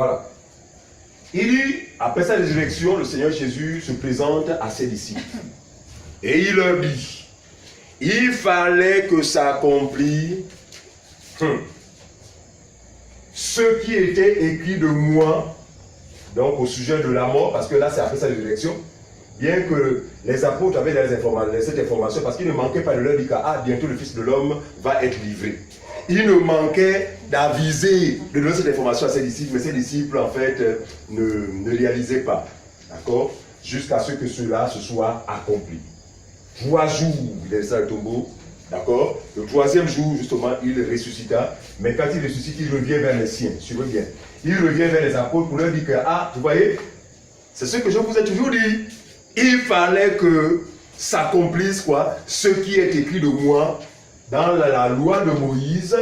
Voilà. Il dit, après sa résurrection, le Seigneur Jésus se présente à ses disciples. Et il leur dit, il fallait que s'accomplisse ce qui était écrit de moi, donc au sujet de la mort, parce que là c'est après sa résurrection, bien que les apôtres avaient cette information, parce qu'il ne manquait pas de leur dire que bientôt le Fils de l'homme va être livré. Il ne manquait d'aviser, de donner cette information à ses disciples, mais ses disciples en fait ne réalisaient pas, d'accord, jusqu'à ce que cela se soit accompli. 3 jours, il est resté dans le tombeau, d'accord. Le 3e jour, justement, il ressuscita, mais quand il ressuscite, il revient vers les siens, suivez bien. Il revient vers les apôtres pour leur dire que, vous voyez, c'est ce que je vous ai toujours dit. Il fallait que s'accomplisse quoi? Ce qui est écrit de moi dans la loi de Moïse,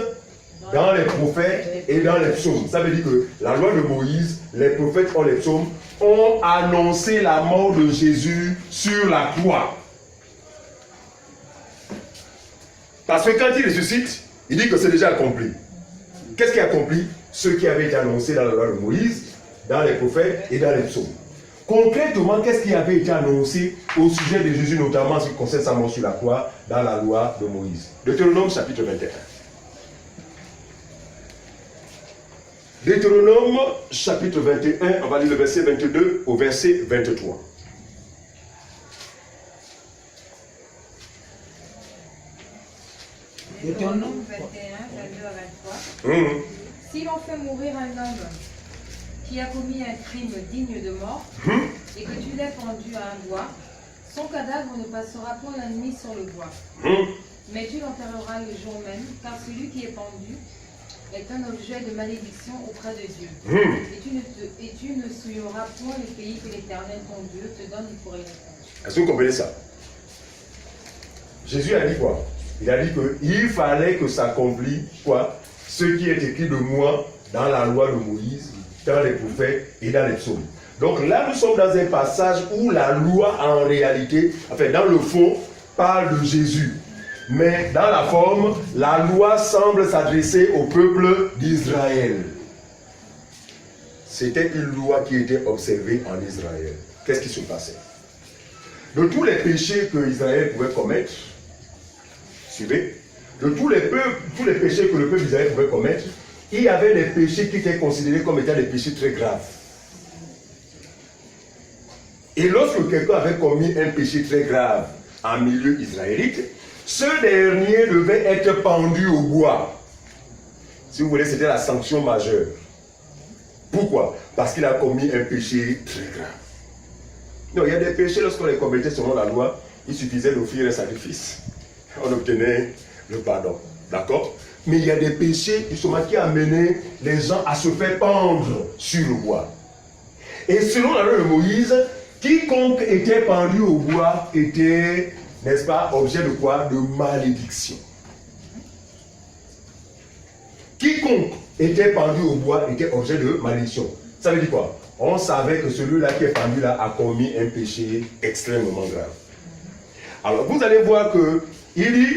dans les prophètes et dans les psaumes. Ça veut dire que la loi de Moïse, les prophètes et les psaumes ont annoncé la mort de Jésus sur la croix. Parce que quand il ressuscite, il dit que c'est déjà accompli. Qu'est-ce qui est accompli? Ce qui avait été annoncé dans la loi de Moïse, dans les prophètes et dans les psaumes. Concrètement, qu'est-ce qui avait été annoncé au sujet de Jésus, notamment en ce qui concerne sa mort sur la croix, dans la loi de Moïse? Deutéronome chapitre 21. Deutéronome chapitre 21, on va lire le verset 22 au verset 23. Deutéronome 21, 22 à 23. Si l'on fait mourir un homme qui a commis un crime digne de mort, et que tu l'aies pendu à un bois, son cadavre ne passera point la nuit sur le bois. Mais tu l'enterreras le jour même, car celui qui est pendu est un objet de malédiction auprès de Dieu. Et tu ne souilleras point le pays que l'Éternel ton Dieu te donne pour héritage. Est-ce que vous comprenez ça? Jésus a dit quoi? Il a dit qu'il fallait que s'accomplisse quoi? Ce qui est écrit de moi dans la loi de Moïse, dans les prophètes et dans les psaumes. Donc là, nous sommes dans un passage où la loi, en réalité, enfin dans le fond, parle de Jésus. Mais dans la forme, la loi semble s'adresser au peuple d'Israël. C'était une loi qui était observée en Israël. Qu'est-ce qui se passait? De tous les péchés que Israël pouvait commettre, suivez, de tous les péchés que le peuple d'Israël pouvait commettre, il y avait des péchés qui étaient considérés comme étant des péchés très graves. Et lorsque quelqu'un avait commis un péché très grave en milieu israélite, ce dernier devait être pendu au bois. Si vous voulez, c'était la sanction majeure. Pourquoi? Parce qu'il a commis un péché très grave. Non, il y a des péchés, lorsqu'on les commettait selon la loi, il suffisait d'offrir un sacrifice. On obtenait le pardon. D'accord? Mais il y a des péchés justement qui amenaient les gens à se faire pendre sur le bois. Et selon la loi de Moïse, quiconque était pendu au bois était, n'est-ce pas, objet de quoi? De malédiction. Quiconque était pendu au bois était objet de malédiction. Ça veut dire quoi? On savait que celui-là qui est pendu là a commis un péché extrêmement grave. Alors vous allez voir que il dit,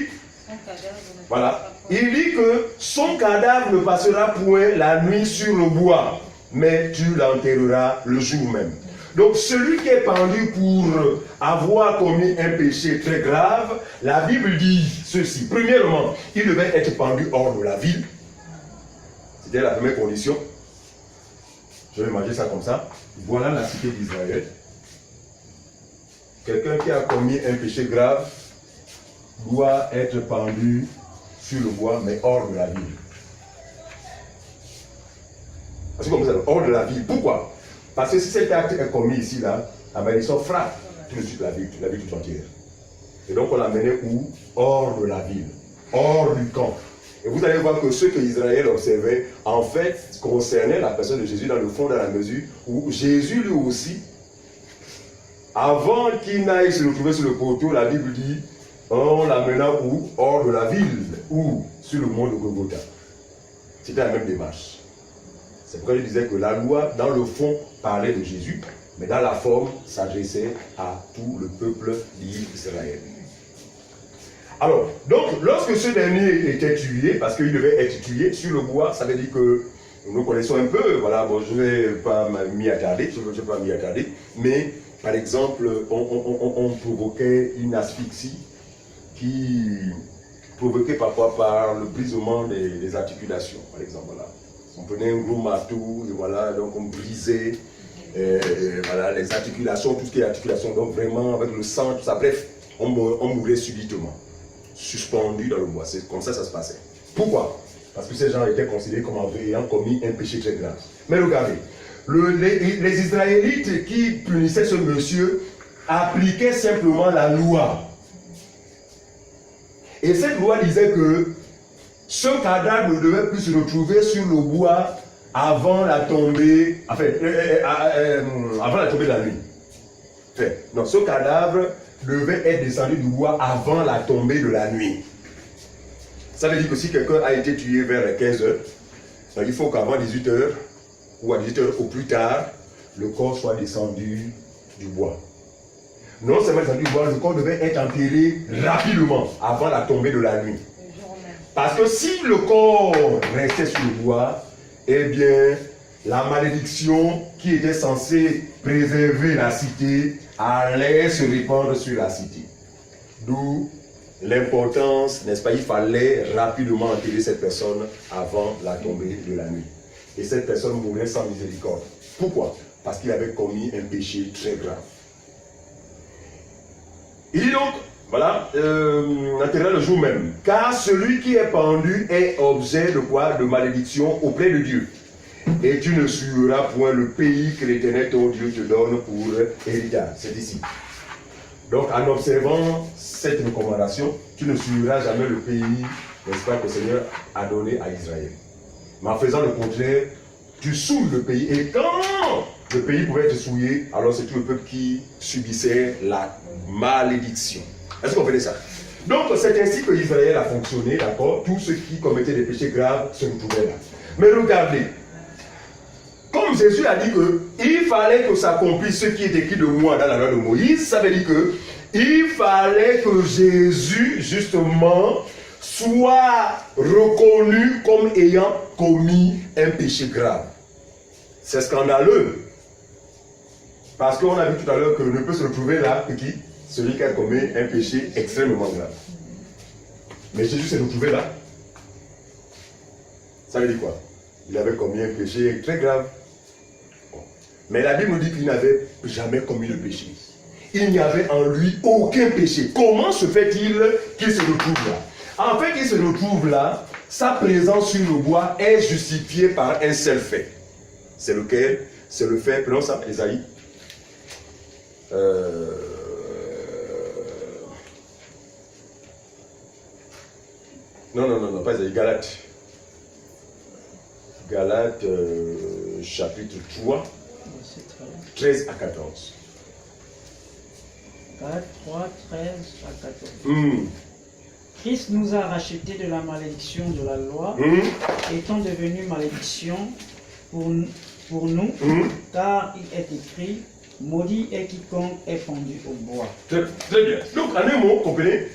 voilà, il dit que son cadavre ne passera point la nuit sur le bois, mais tu l'enterreras le jour même. Donc celui qui est pendu pour avoir commis un péché très grave, la Bible dit ceci. Premièrement, il devait être pendu hors de la ville. C'était la première condition. Je vais manger ça comme ça. Voilà la cité d'Israël. Quelqu'un qui a commis un péché grave doit être pendu sur le bois, mais hors de la ville. Parce que comme ça, hors de la ville. Pourquoi? Parce que si cet acte est commis ici, là, la malédiction frappe tout de suite la ville tout entière. Et donc on l'a mené où? Hors de la ville, hors du camp. Et vous allez voir que ce que Israël observait, en fait, concernait la personne de Jésus dans le fond, dans la mesure où Jésus lui aussi, avant qu'il n'aille se retrouver sur le poteau, la Bible dit, on l'amena où? Hors de la ville, ou sur le mont de Golgotha. C'était la même démarche. C'est pourquoi je disais que la loi, dans le fond, parlait de Jésus, mais dans la forme, s'adressait à tout le peuple d'Israël. Alors, donc, lorsque ce dernier était tué, parce qu'il devait être tué sur le bois, ça veut dire que nous connaissons un peu, voilà, bon, je ne vais pas m'y attarder, mais par exemple, on provoquait une asphyxie qui provoquée parfois par le brisement des articulations, par exemple, voilà. On prenait un gros marteau, et voilà, donc on brisait voilà, les articulations, tout ce qui est articulation, donc vraiment avec le sang, tout ça, bref, on mourait subitement, suspendu dans le bois, c'est comme ça se passait. Pourquoi? Parce que ces gens étaient considérés comme ayant commis un péché très grave. Mais regardez, les Israélites qui punissaient ce monsieur appliquaient simplement la loi. Et cette loi disait que ce cadavre ne devait plus se retrouver sur le bois avant la tombée, enfin, avant la tombée de la nuit. Enfin, non, ce cadavre devait être descendu du bois avant la tombée de la nuit. Ça veut dire que si quelqu'un a été tué vers 15 heures, il faut qu'avant 18 heures, ou à 18 heures au plus tard, le corps soit descendu du bois. Non seulement descendu du bois, le corps devait être enterré rapidement, avant la tombée de la nuit. Parce que si le corps restait sur le bois, eh bien, la malédiction qui était censée préserver la cité allait se répandre sur la cité. D'où l'importance, n'est-ce pas, il fallait rapidement enterrer cette personne avant la tombée de la nuit. Et cette personne mourait sans miséricorde. Pourquoi? Parce qu'il avait commis un péché très grave. Il dit donc, voilà, enterré le jour même. Car celui qui est pendu est objet de quoi? De malédiction auprès de Dieu. Et tu ne souilleras point le pays que l'Éternel ton Dieu te donne pour héritage. C'est ici. Donc, en observant cette recommandation, tu ne souilleras jamais le pays, n'est-ce pas, que le Seigneur a donné à Israël. Mais en faisant le contraire, tu souilles le pays. Et quand le pays pouvait être souillé, alors c'est tout le peuple qui subissait la malédiction. Est-ce que vous comprenez ça? Donc, c'est ainsi que Israël a fonctionné, d'accord? Tous ceux qui commettaient des péchés graves se retrouvaient là. Mais regardez, comme Jésus a dit qu'il fallait que s'accomplisse ce qui est écrit de moi dans la loi de Moïse, ça veut dire qu'il fallait que Jésus, justement, soit reconnu comme ayant commis un péché grave. C'est scandaleux. Parce qu'on a vu tout à l'heure que ne peut se retrouver là que qui? Celui qui a commis un péché extrêmement grave. Mais Jésus s'est retrouvé là. Ça veut dire quoi? Il avait commis un péché très grave. Mais la Bible nous dit qu'il n'avait jamais commis le péché. Il n'y avait en lui aucun péché. Comment se fait-il qu'il se retrouve là? En fait, il se retrouve là, sa présence sur le bois est justifiée par un seul fait. C'est lequel? C'est le fait, prenons ça, Esaïe. Non, pas Esaïe, Galates. Galates, chapitre 3, 13 à 14. Galates 3, 13 à 14. Christ nous a rachetés de la malédiction de la loi, étant devenu malédiction pour nous, car il est écrit, maudit est quiconque est pendu au bois. Très bien. Donc, en un mot, comprenez,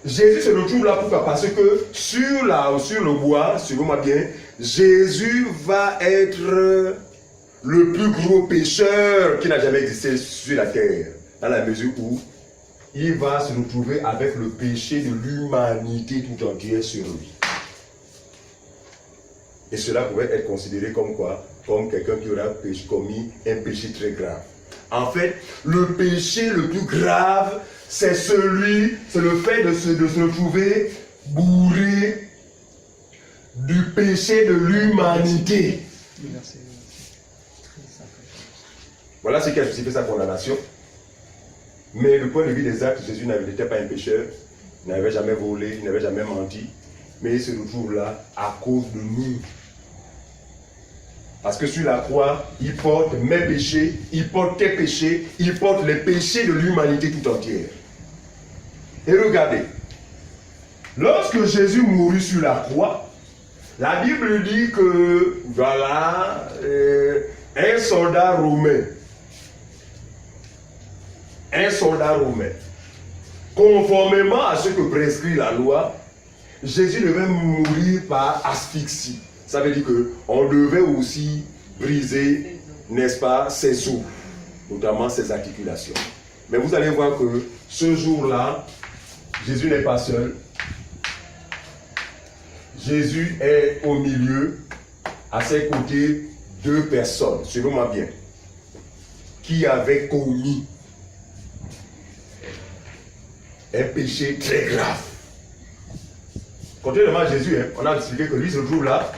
Jésus se retrouve là pourquoi? Parce que sur le bois, suivez-moi bien, Jésus va être le plus gros pécheur qui n'a jamais existé sur la terre, dans la mesure où il va se retrouver avec le péché de l'humanité tout entière sur lui. Et cela pouvait être considéré comme quoi? Comme quelqu'un qui aura commis un péché très grave. En fait, le péché le plus grave, c'est le fait de se retrouver bourré du péché de l'humanité. Voilà ce qui a justifié sa condamnation. Mais du point de vue des actes, Jésus n'était pas un pécheur, il n'avait jamais volé, il n'avait jamais menti. Mais il se retrouve là à cause de nous. Parce que sur la croix, il porte mes péchés, il porte tes péchés, il porte les péchés de l'humanité tout entière. Et regardez, lorsque Jésus mourut sur la croix, la Bible dit que, voilà, un soldat romain, conformément à ce que prescrit la loi, Jésus devait mourir par asphyxie. Ça veut dire qu'on devait aussi briser, n'est-ce pas, ses os, notamment ses articulations. Mais vous allez voir que ce jour-là, Jésus n'est pas seul. Jésus est au milieu, à ses côtés, 2 personnes, suivez-moi bien, qui avaient commis un péché très grave. Contrairement à Jésus, on a expliqué que lui se trouve là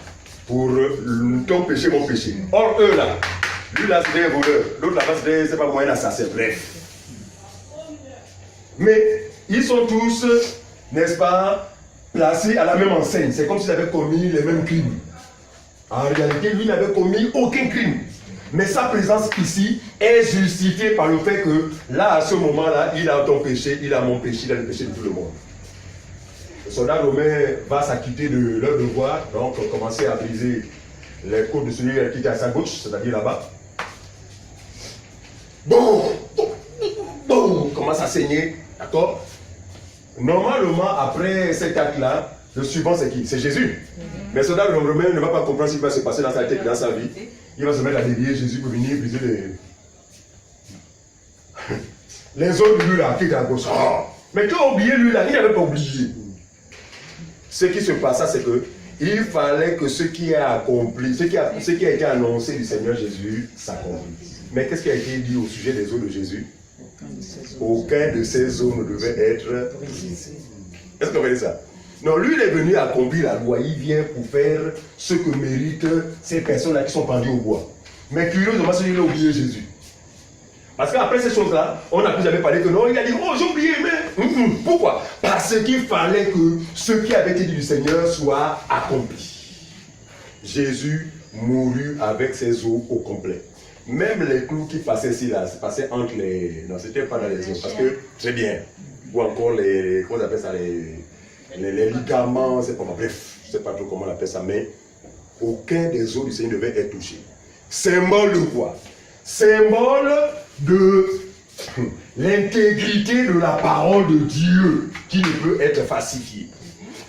pour ton péché, mon péché. Or, eux là, lui là c'était un voleur, l'autre là-bas c'était, c'est pas moi, un assassin, bref. Mais ils sont tous, n'est-ce pas, placés à la même enseigne. C'est comme s'ils avaient commis les mêmes crimes. En réalité, lui n'avait commis aucun crime. Mais sa présence ici est justifiée par le fait que là, à ce moment-là, il a ton péché, il a mon péché, il a le péché de tout le monde. Le soldat romain va s'acquitter de leur devoir, donc commencer à briser les côtes de celui qui était à sa gauche, c'est-à-dire là-bas. Bon, commence à saigner, d'accord? Normalement, après cet acte-là, le suivant c'est qui? C'est Jésus. Mais le soldat romain ne va pas comprendre ce qui va se passer dans sa tête, dans sa vie. Il va se mettre à dévier Jésus pour venir briser les autres de lui là, qui étaient à gauche. Oh. Mais qui a oublié lui là? Il n'avait pas oublié. Ce qui se passa, c'est que il fallait que ce qui a accompli, ce qui a été annoncé du Seigneur Jésus s'accomplisse. Mais qu'est-ce qui a été dit au sujet des os de Jésus? Aucun de ces os ne devait être brisé. Est-ce que vous comprenez ça? Non, lui il est venu accomplir la loi, il vient pour faire ce que méritent ces personnes-là qui sont pendues au bois. Mais curieusement, il a oublié Jésus. Parce qu'après ces choses-là, on n'a plus jamais parlé que non, il a dit, oh j'ai oublié, mais... Pourquoi? Parce qu'il fallait que ce qui avait été dit du Seigneur soit accompli. Jésus mourut avec ses os au complet. Même les clous qui passaient ici, là, passaient entre les... Non, c'était pas dans les os, parce que, très bien. Ou encore les... Comment on appelle ça? Les ligaments, c'est pas... Bref, je ne sais pas trop comment on appelle ça, mais aucun des os du Seigneur ne devait être touché. Symbole de quoi? Symbole de l'intégrité de la parole de Dieu qui ne peut être falsifiée,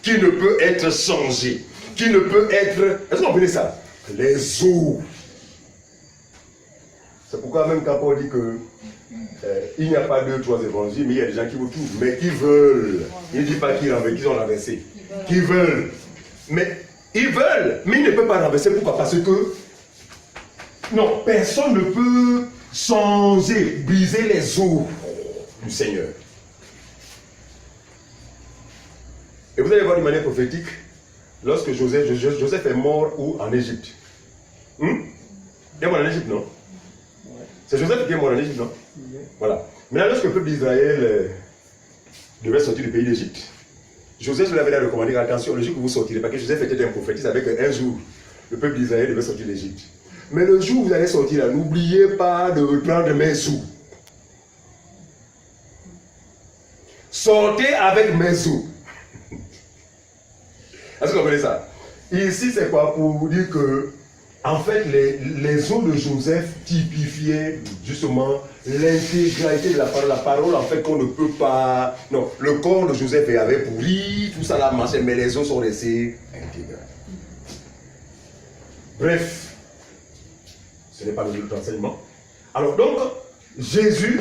qui ne peut être changée, qui ne peut être... Est-ce que vous comprenez ça? Les os. C'est pourquoi même quand Paul dit que il n'y a pas 2, 3 évangiles, mais il y a des gens qui vous trouvent, mais qui veulent. Il ne dit pas qu'ils ont renversé. Qui veulent. Mais ils veulent, mais ils ne peuvent pas renverser. Pourquoi? Parce que non, personne ne peut changer, briser les os du Seigneur. Et vous allez voir d'une manière prophétique, lorsque Joseph est mort où? En Égypte. Il est mort en Égypte, non? C'est Joseph qui est mort en Égypte, non? Voilà. Maintenant, lorsque le peuple d'Israël devait sortir du pays d'Égypte, Joseph lui avait recommandé, attention, le jour que vous sortirez, parce que Joseph était un prophète, il savait qu'un jour, le peuple d'Israël devait sortir d'Égypte. Mais le jour où vous allez sortir, n'oubliez pas de prendre mes sous. Sortez avec mes sous. Est-ce que vous comprenez ça? Ici, c'est quoi? Pour vous dire que, en fait, les os de Joseph typifiaient justement l'intégralité de la parole. La parole, en fait, qu'on ne peut pas... Non, le corps de Joseph avait pourri, tout ça là marchait, mais les os sont restés intégrés. Bref. Ce n'est pas le enseignement. Alors donc, Jésus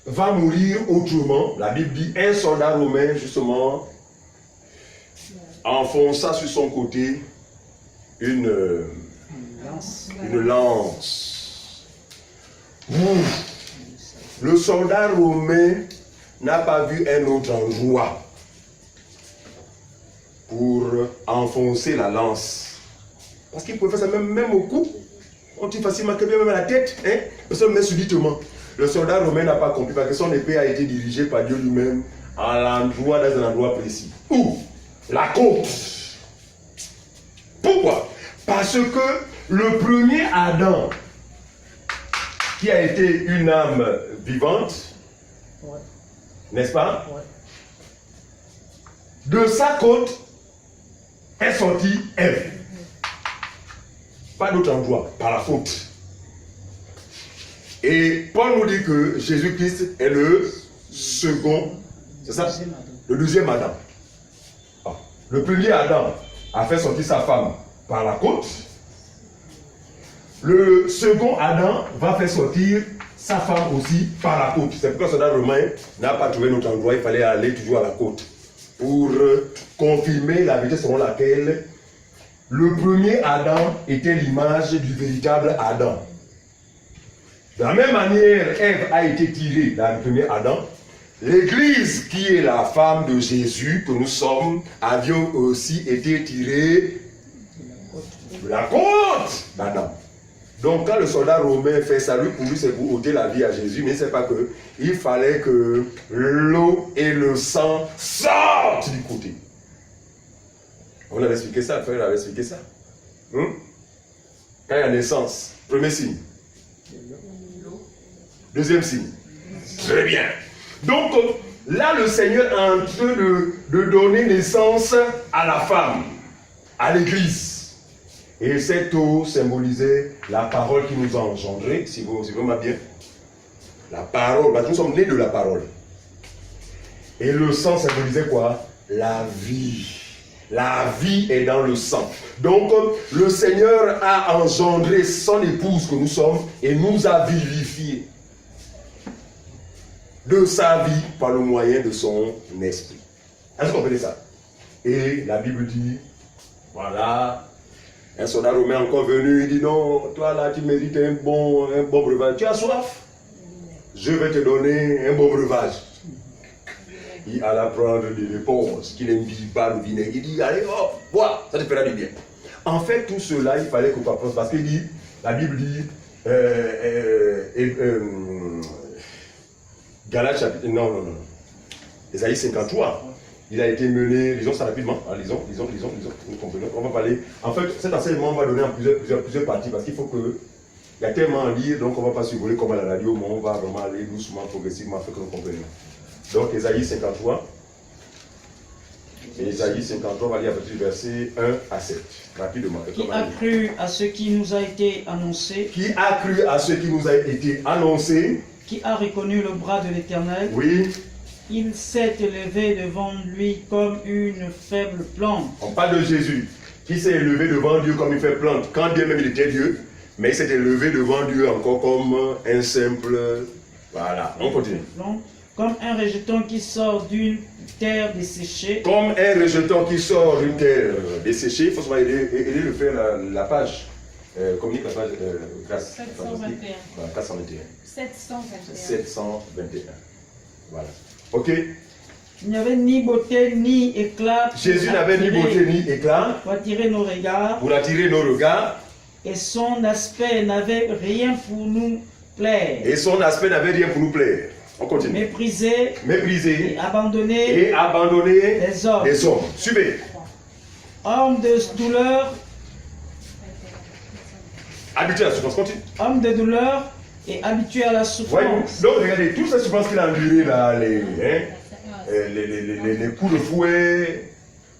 va mourir autrement. La Bible dit, un soldat romain, justement, enfonça sur son côté une lance. Le soldat romain n'a pas vu un autre endroit pour enfoncer la lance. Parce qu'il pouvait faire ça même au cou. On tire facilement que même à la tête, hein? Personne met subitement. Le soldat romain n'a pas compris parce que son épée a été dirigée par Dieu lui-même dans un endroit précis. Où? La côte. Pourquoi? Parce que le premier Adam, qui a été une âme vivante, n'est-ce pas? De sa côte est sortie Ève. Pas d'autre endroit, par la faute. Et Paul nous dit que Jésus-Christ est le second, c'est ça? Le deuxième Adam. Le premier Adam a fait sortir sa femme par la côte. Le second Adam va faire sortir sa femme aussi par la côte. C'est pourquoi le soldat romain n'a pas trouvé notre endroit, il fallait aller toujours à la côte pour confirmer la vérité selon laquelle le premier Adam était l'image du véritable Adam. De la même manière, Ève a été tirée dans le premier Adam. L'Église, qui est la femme de Jésus que nous sommes, avions aussi été tirés de la côte d'Adam. Donc quand le soldat romain fait ça, lui, pour lui, c'est pour ôter la vie à Jésus, mais il ne sait pas qu'il fallait que l'eau et le sang sortent du côté. On avait expliqué ça, le frère avait expliqué ça. Quand il y a naissance, premier signe. Deuxième signe. Très bien. Donc là, le Seigneur est en train de donner naissance à la femme, à l'Église. Et cette eau symbolisait la parole qui nous a engendrés, si vous m'avez bien. La parole, parce que nous sommes nés de la parole. Et le sang symbolisait quoi? La vie. La vie est dans le sang. Donc, le Seigneur a engendré son épouse que nous sommes et nous a vivifiés de sa vie par le moyen de son esprit. Est-ce que vous comprenez ça? Et la Bible dit, voilà, un soldat romain encore venu, il dit non, toi là tu mérites un bon breuvage. Tu as soif? Je vais te donner un bon breuvage. Il alla prendre des réponses, qu'il n'aime pas le vinaigre. Il dit, allez, oh, bois, ça te fera du bien. En fait, tout cela, il fallait qu'on pense, parce qu'il dit, la Bible dit, Galates chapitre, non. Ésaïe 53. Il a été mené, lisons ça rapidement, lisons, nous comprenons. On va parler. En fait, cet enseignement, on va donner en plusieurs parties, parce qu'il faut que, il y a tellement à lire, donc on ne va pas survoler comme à la radio, mais on va vraiment aller doucement, progressivement, afin que nous comprenions. Donc, Ésaïe 53. Ésaïe 53, on va lire à partir du verset 1 à 7. Rapidement. Qui a cru à ce qui nous a été annoncé? Qui a cru à ce qui nous a été annoncé? Qui a reconnu le bras de l'Éternel? Oui. Il s'est élevé devant lui comme une faible plante. On parle de Jésus, qui s'est élevé devant Dieu comme une faible plante. Quand Dieu même il était Dieu, mais il s'est élevé devant Dieu encore comme un simple... Voilà, on continue. Comme un rejeton qui sort d'une terre desséchée. Comme un rejeton qui sort d'une terre desséchée. Il faut souvent aider le faire la page. Communique la page grâce. 721. 421. 721. 721. Voilà. Ok. Il n'y avait ni beauté ni éclat. Jésus n'avait ni beauté ni éclat. Pour attirer nos regards. Pour attirer nos regards. Et son aspect n'avait rien pour nous plaire. Et son aspect n'avait rien pour nous plaire. On continue. Méprisé. Méprisé. Et abandonné. Et abandonné. Des hommes. Des hommes. Suivez. Homme de douleur. Habitué à la souffrance. Continue. Homme de douleur et habitué à la souffrance. Donc regardez, toutes ces souffrances qu'il a endurées là, les coups de fouet,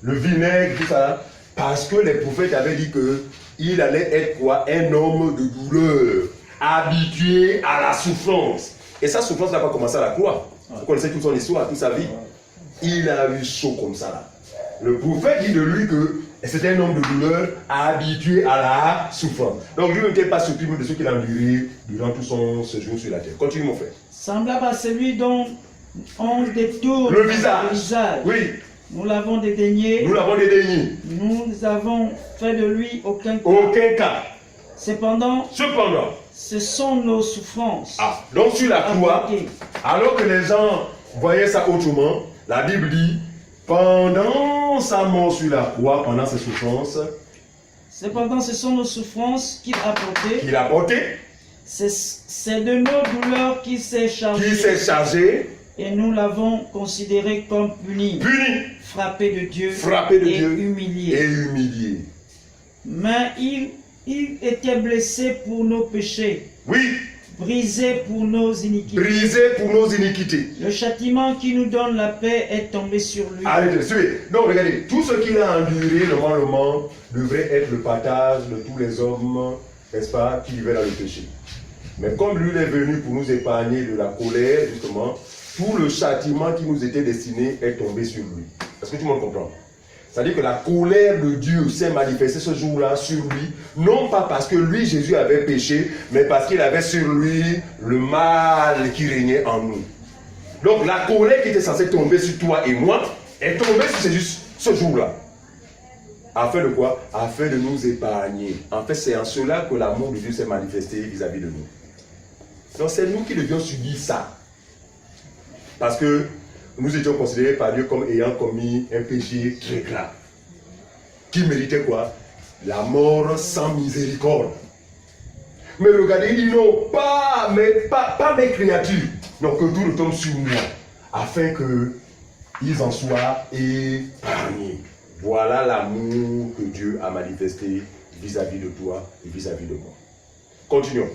le vinaigre, tout ça, parce que les prophètes avaient dit qu'il allait être quoi? Un homme de douleur, habitué à la souffrance. Et sa souffrance n'a pas commencé à la croix. Vous connaissez toute son histoire, toute sa vie. Il a eu chaud comme ça là. Le prophète dit de lui que c'était un homme de douleur habitué à la souffrance. Donc lui n'était pas surpris de ce qu'il a enduré durant tout son séjour sur la terre. Continue mon frère. Semblable à celui dont on détourne le visage. Oui. Nous l'avons dédaigné. Nous l'avons dédaigné. Nous avons fait de lui aucun cas. Aucun cas. Cependant, ce sont nos souffrances. Donc sur la croix, alors que les gens voyaient ça autrement, la Bible dit, pendant sa mort sur la croix, pendant ses souffrances, cependant ce sont nos souffrances qu'il a portées. Qu'il a portées. C'est de nos douleurs qu'il s'est chargé. Qui s'est chargé. Et nous l'avons considéré comme puni. Frappé de Dieu. Et humilié. Et humilié. Mais il était blessé pour nos péchés. Oui. Brisé pour nos iniquités. Brisé pour nos iniquités. Le châtiment qui nous donne la paix est tombé sur lui. Allez, suivez. Donc regardez, tout ce qu'il a enduré normalement devrait être le partage de tous les hommes, n'est-ce pas, qui vivaient dans le péché. Mais comme lui est venu pour nous épargner de la colère, justement, tout le châtiment qui nous était destiné est tombé sur lui. Est-ce que tout le monde comprend? C'est-à-dire que la colère de Dieu s'est manifestée ce jour-là sur lui, non pas parce que lui, Jésus, avait péché, mais parce qu'il avait sur lui le mal qui régnait en nous. Donc la colère qui était censée tomber sur toi et moi, est tombée sur Jésus ce jour-là. Afin de quoi? Afin de nous épargner. En fait, c'est en cela que l'amour de Dieu s'est manifesté vis-à-vis de nous. Donc c'est nous qui devions subir ça. Parce que nous étions considérés par Dieu comme ayant commis un péché très grave. Qui méritait quoi? La mort sans miséricorde. Mais regardez, il dit non, pas mes créatures. Non, que tout retombe sur moi. Afin qu'ils en soient épargnés. Voilà l'amour que Dieu a manifesté vis-à-vis de toi et vis-à-vis de moi. Continuons.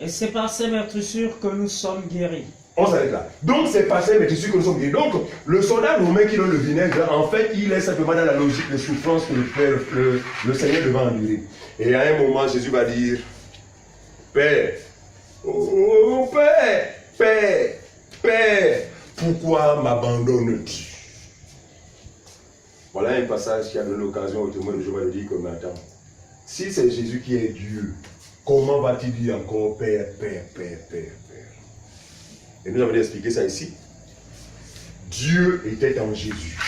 Et c'est par ces meurtrissures que nous sommes guéris. On s'arrête là. Donc c'est par ces meurtrissures que nous sommes guéris. Donc le soldat romain qui donne le vinaigre, en fait, il est simplement dans la logique de souffrance que le Seigneur devait endurer. Et à un moment, Jésus va dire, Père, oh Père, Père, Père, pourquoi m'abandonnes-tu? Voilà un passage qui a donné l'occasion au témoin de Jéhovah de dire comme attends, si c'est Jésus qui est Dieu, comment va-t-il dire encore Père, Père, Père, Père, Père? Et nous avons expliqué ça ici. Dieu était en Jésus.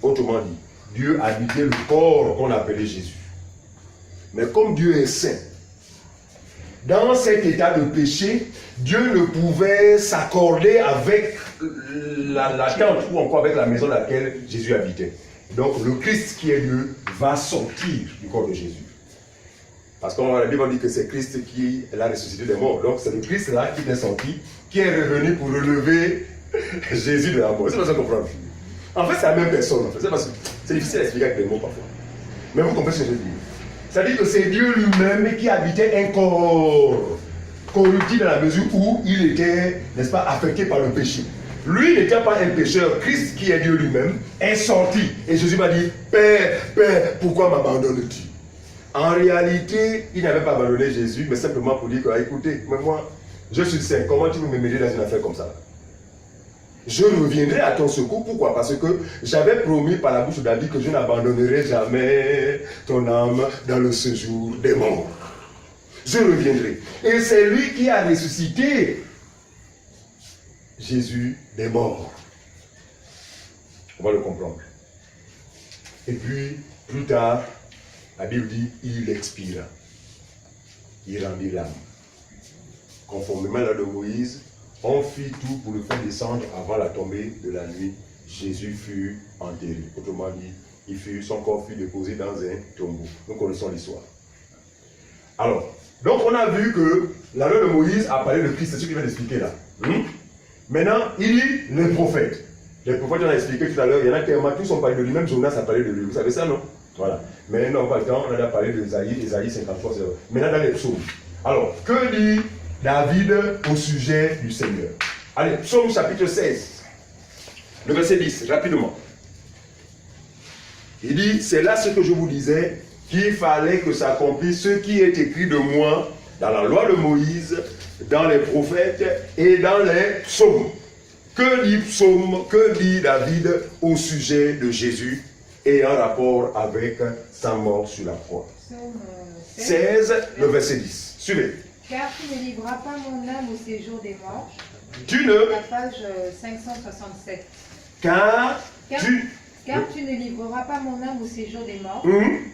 Autrement dit, Dieu habitait le corps qu'on appelait Jésus. Mais comme Dieu est saint, dans cet état de péché, Dieu ne pouvait s'accorder avec la tente ou encore avec la maison dans laquelle Jésus habitait. Donc le Christ qui est Dieu va sortir du corps de Jésus. Parce que la Bible dit que c'est Christ qui l'a ressuscité des morts. Donc c'est le Christ là qui est sorti, qui est revenu pour relever Jésus de la mort. C'est pas ça qu'on comprend. En fait, c'est la même personne. En fait. C'est difficile à expliquer avec des mots parfois. Mais vous comprenez ce que je veux dire. C'est-à-dire que c'est Dieu lui-même qui habitait un corps corruptible dans la mesure où il était, n'est-ce pas, affecté par le péché. Lui n'était pas un pécheur. Christ, qui est Dieu lui-même, est sorti. Et Jésus m'a dit, Père, Père, pourquoi m'abandonnes-tu? En réalité, il n'avait pas abandonné Jésus, mais simplement pour dire que, écoutez, mais moi, je suis saint, comment tu veux me mêler dans une affaire comme ça? Je reviendrai à ton secours. Pourquoi? Parce que j'avais promis par la bouche de David que je n'abandonnerai jamais ton âme dans le séjour des morts. Je reviendrai. Et c'est lui qui a ressuscité Jésus des morts. On va le comprendre. Et puis, plus tard, la Bible dit, il expira. Il rendit l'âme. Conformément à la loi de Moïse, on fit tout pour le faire descendre avant la tombée de la nuit. Jésus fut enterré. Autrement dit, son corps fut déposé dans un tombeau. Nous connaissons l'histoire. Alors, donc on a vu que la loi de Moïse a parlé de Christ, c'est ce qu'il vient d'expliquer là. Maintenant, il dit les prophètes. Les prophètes, on a expliqué tout à l'heure, il y en a tellement, tous ont parlé de lui, même Jonas a parlé de lui. Vous savez ça, non? Voilà. Mais non, pas le temps, on a parlé d'Ésaïe, Ésaïe 53, c'est vrai. Maintenant, dans les psaumes. Alors, que dit David au sujet du Seigneur? Allez, psaume chapitre 16, le verset 10, rapidement. Il dit, c'est là ce que je vous disais, qu'il fallait que s'accomplisse ce qui est écrit de moi dans la loi de Moïse, dans les prophètes et dans les psaumes. Que dit David au sujet de Jésus et en rapport avec sa mort sur la croix? 16, le verset 10. Suivez. Car tu ne livreras pas mon âme au séjour des morts. Tu ne. La page 567. Car tu ne livreras pas mon âme au séjour des morts.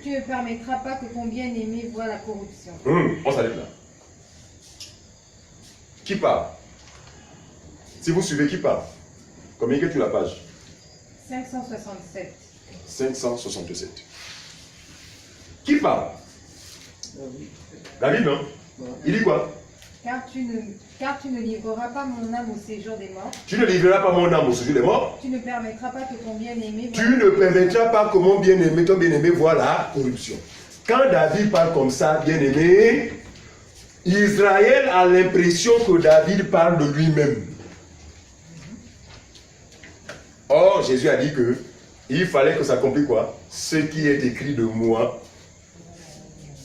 Tu ne permettras pas que ton bien-aimé voie la corruption. On s'arrête là. Qui parle? Si vous suivez, qui parle? Combien que tu la page? 567. 567. Qui parle? David, non? Il dit quoi? Car tu ne livreras pas mon âme au séjour des morts. Tu ne livreras pas mon âme au séjour des morts. Tu ne permettras pas que ton bien-aimé... Tu ne permettras pas que mon bien-aimé, ton bien-aimé voie la corruption. Quand David parle comme ça, bien-aimé, Israël a l'impression que David parle de lui-même. Or, Jésus a dit que il fallait que s'accomplisse quoi? Ce qui est écrit de moi,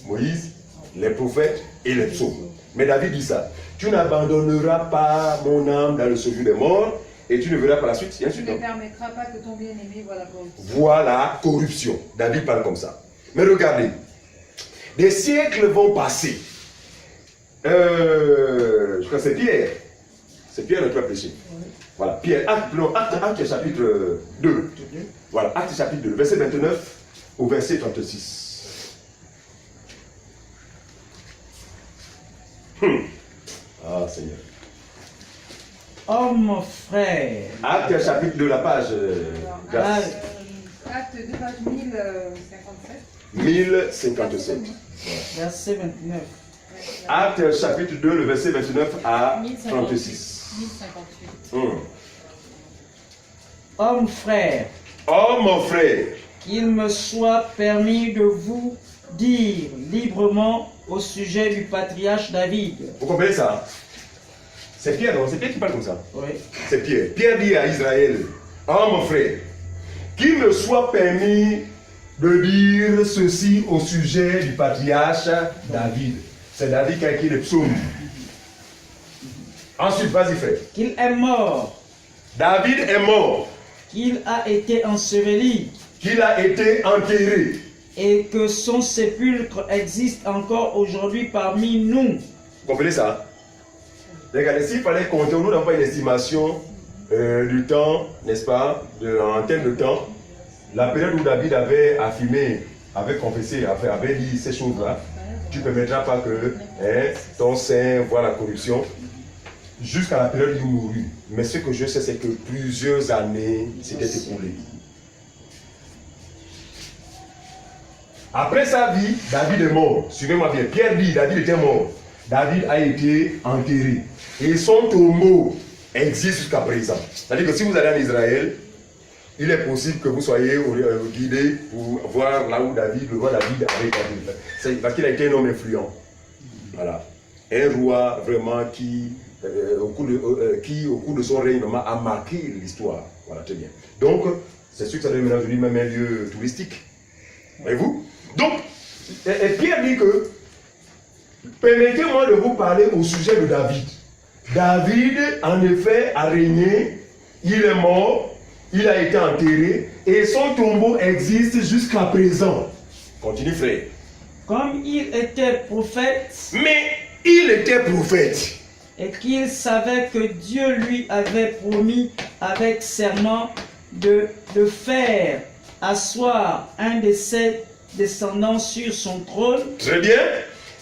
Moïse, les prophètes et les psaumes. Mais David dit ça. Tu n'abandonneras pas mon âme dans le séjour des morts. et tu ne verras pas la suite. Tu ne permettras pas que ton bien-aimé voie la corruption. Voilà, corruption. David parle comme ça. Mais regardez, des siècles vont passer. Je crois que c'est Pierre. C'est Pierre qui a prêché. Voilà, Pierre, Acte chapitre 2. Voilà, Acte chapitre 2, verset 29 au verset 36. Ah, Seigneur. Oh mon frère. Acte chapitre 2, la page. Acte 2, page 1057. 1057. Verset 29. Acte chapitre 2, le verset 29 à 36. 1058. Oh mon frère. Oh mon frère. Qu'il me soit permis de vous dire librement au sujet du patriarche David. Vous comprenez ça? C'est Pierre, non? C'est Pierre qui parle comme ça? Oui. C'est Pierre. Pierre dit à Israël, oh mon frère, qu'il me soit permis de dire ceci au sujet du patriarche David. C'est David qui a écrit le psaume. Ensuite, vas-y frère. Qu'il est mort. David est mort. Qu'il a été enseveli. Qu'il a été enterré. Et que son sépulcre existe encore aujourd'hui parmi nous. Vous comprenez ça? Regardez, s'il fallait compter, nous n'avons pas une estimation du temps, n'est-ce pas, en termes de temps. La période où David avait affirmé, avait confessé, avait dit ces choses-là, tu ne permettras pas que ton sein voit la corruption jusqu'à la période où il mourut. Mais ce que je sais, c'est que plusieurs années s'étaient écoulées. Après sa vie, David est mort. Suivez-moi bien. Pierre dit, David était mort. David a été enterré. Et son tombeau existe jusqu'à présent. C'est-à-dire que si vous allez en Israël, il est possible que vous soyez guidé pour voir là où David, le roi David avait David. Parce qu'il a été un homme influent. Voilà. Un roi vraiment qui, au cours de son règne, a marqué l'histoire. Voilà, très bien. Donc, c'est sûr que ça devient maintenant devenu même un lieu touristique. Voyez-vous? Donc, et Pierre dit que, permettez-moi de vous parler au sujet de David. David, en effet, a régné, il est mort, il a été enterré, et son tombeau existe jusqu'à présent. Continue, frère. Comme il était prophète. Mais il était prophète. Et qu'il savait que Dieu lui avait promis avec serment de faire asseoir un de ses descendants sur son trône. Très bien.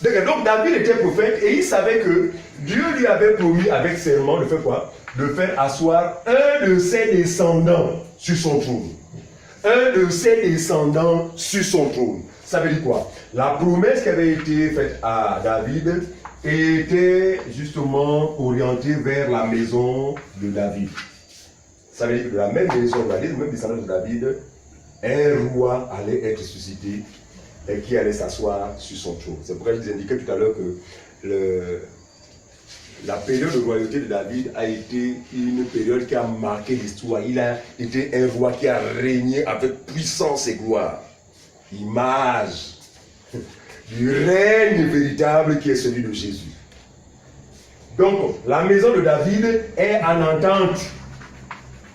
Donc David était prophète et il savait que Dieu lui avait promis avec serment de faire quoi? De faire asseoir un de ses descendants sur son trône. Un de ses descendants sur son trône. Ça veut dire quoi? La promesse qui avait été faite à David était justement orientée vers la maison de David. Ça veut dire que de la même maison de David, le même descendant de David, un roi allait être suscité et qui allait s'asseoir sur son trône. C'est pourquoi je vous indiquais tout à l'heure que la période de royauté de David a été une période qui a marqué l'histoire. Il a été un roi qui a régné avec puissance et gloire. Image du règne véritable qui est celui de Jésus. Donc, la maison de David est en attente.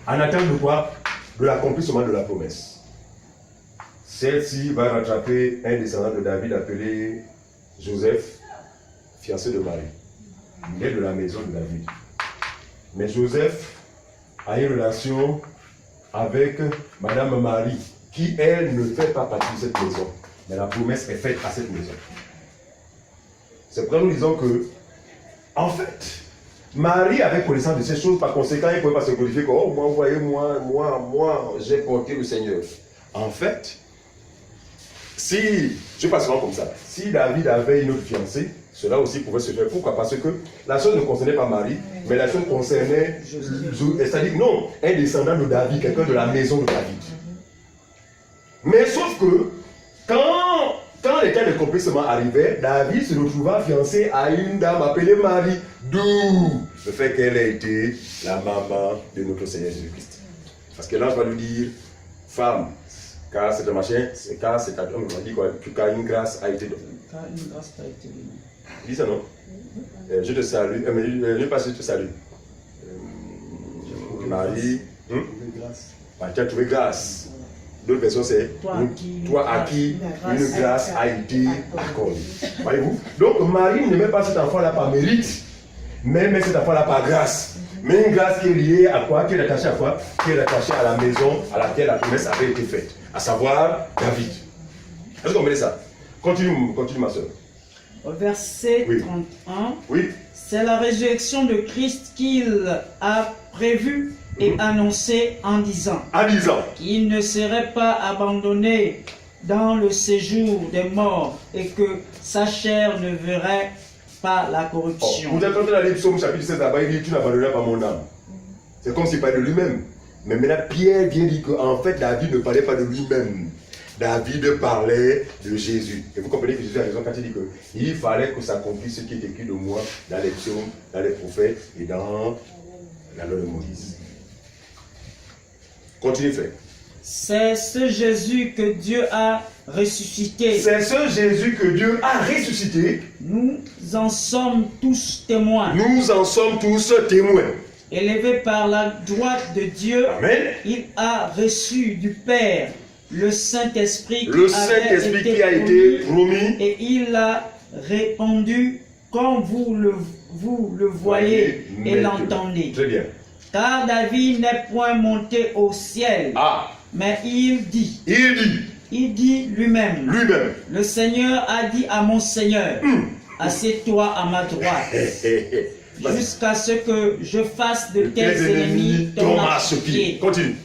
En attente de quoi? De l'accomplissement de la promesse. Celle-ci va rattraper un descendant de David appelé Joseph, fiancé de Marie. Il est de la maison de David. Mais Joseph a une relation avec Madame Marie, qui elle ne fait pas partie de cette maison. Mais la promesse est faite à cette maison. C'est pourquoi nous disons que, en fait, Marie avait connaissance de ces choses, par conséquent, il ne pouvait pas se glorifier que, oh, moi, vous voyez, moi, j'ai porté le Seigneur. En fait, si, je passe souvent comme ça, si David avait une autre fiancée, cela aussi pouvait se faire. Pourquoi? Parce que la chose ne concernait pas Marie, mais la chose concernait, c'est-à-dire non, un descendant de David, quelqu'un de la maison de David. Mais sauf que, quand les temps de complètement arrivaient, David se retrouva fiancé à une dame appelée Marie, d'où le fait qu'elle ait été la maman de notre Seigneur Jésus-Christ. Parce que l'ange va lui dire, femme, car c'est un machin, car c'est un homme, on dit quoi, car une grâce a été donnée. Car une grâce t'a été donnée. Dis ça non? Je te salue, je passe, je te salue. Marie, tu as trouvé grâce. D'autres personnes, c'est toi à qui une grâce a été accordée. Voyez-vous? Donc Marie ne met pas cet enfant-là par mérite, mais met cet enfant-là par grâce. Mais une grâce qui est liée à quoi? Qui est attachée à quoi? Qui est attachée à la maison à laquelle la promesse avait été faite, à savoir David. Est-ce que vous comprenez ça? Continue ma soeur. Au verset 31, oui. C'est la résurrection de Christ qu'il a prévue et annoncé en disant qu'il ne serait pas abandonné dans le séjour des morts et que sa chair ne verrait pas la corruption. Vous êtes quand on a lu Psaume chapitre 7 là-bas, il dit tu n'abandonneras pas mon âme. C'est comme s'il parlait de lui-même. Mais maintenant Pierre vient dire qu'en fait David ne parlait pas de lui-même. David parlait de Jésus. Et vous comprenez que Jésus a raison quand il dit qu'il fallait que s'accomplisse ce qui est écrit de moi dans les psaumes, dans les prophètes et dans la loi de Moïse. Continue, frère. C'est ce Jésus que Dieu a ressuscité. C'est ce Jésus que Dieu a ressuscité. Nous en sommes tous témoins. Nous en sommes tous témoins. Élevé par la droite de Dieu, Amen. Il a reçu du Père le Saint-Esprit qui a été promis et il l'a répandu comme vous le voyez et l'entendez. Très bien. Car David n'est point monté au ciel, mais il dit lui-même, le Seigneur a dit à mon Seigneur, assieds-toi à ma droite, jusqu'à ce que je fasse de tes ennemis ton marchepied. Continue.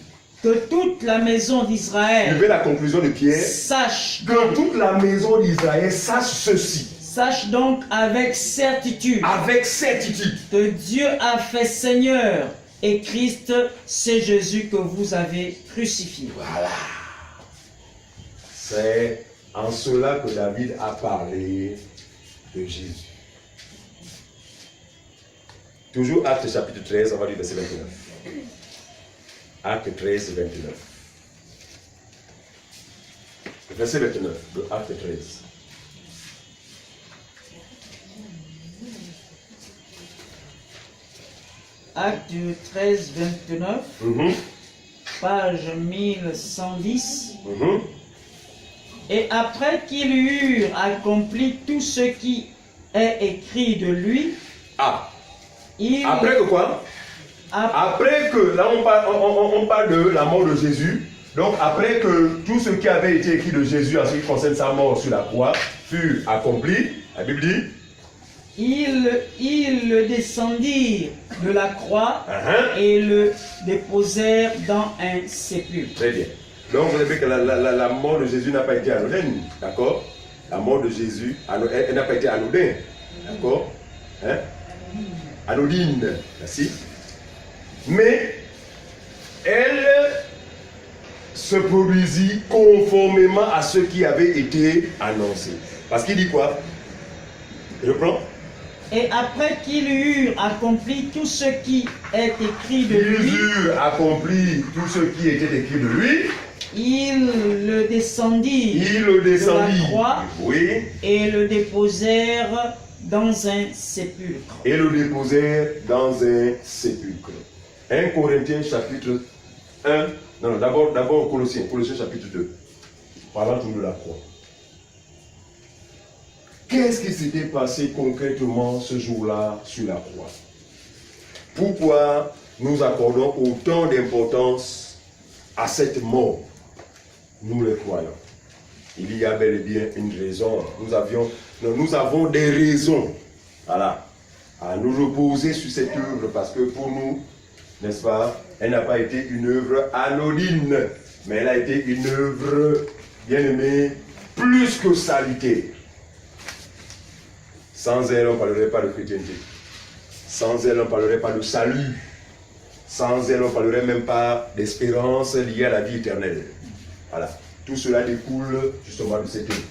Que toute la maison d'Israël la conclusion de Pierre, sache que toute la maison d'Israël sache ceci. Sache donc avec certitude que Dieu a fait Seigneur et Christ, c'est Jésus que vous avez crucifié. Voilà. C'est en cela que David a parlé de Jésus. Toujours Acte chapitre 13, on va lire verset 29. Acte 13, 29. Verset 29 de Acte 13. Acte 13, 29, page 1110. Et après qu'ils eurent accompli tout ce qui est écrit de lui, après que quoi? Après que, là on parle de la mort de Jésus, donc après que tout ce qui avait été écrit de Jésus en ce qui concerne sa mort sur la croix fut accompli, la Bible dit, ils le descendirent de la croix et le déposèrent dans un sépulcre. Très bien. Donc vous savez que la mort de Jésus n'a pas été anodine, d'accord? La mort de Jésus, elle n'a pas été anodine, d'accord? Anodine, merci. Mais elle se produisit conformément à ce qui avait été annoncé. Parce qu'il dit quoi? Je reprends. Et après qu'ils eurent accompli tout ce qui est écrit de lui, ils eurent accompli tout ce qui était écrit de lui, ils le descendirent de la croix et le déposèrent dans un sépulcre. 1 Corinthiens chapitre 1, non, d'abord Colossiens chapitre 2, parlant tout de la croix. Qu'est-ce qui s'était passé concrètement ce jour-là sur la croix? Pourquoi nous accordons autant d'importance à cette mort, nous les croyants? Il y a bel et bien une raison. Nous avons des raisons, voilà, à nous reposer sur cette œuvre, parce que pour nous, n'est-ce pas, elle n'a pas été une œuvre anodine, mais elle a été une œuvre, bien aimée, plus que salutaire. Sans elle, on ne parlerait pas de chrétienté. Sans elle, on ne parlerait pas de salut. Sans elle, on ne parlerait même pas d'espérance liée à la vie éternelle. Voilà. Tout cela découle justement de cette œuvre.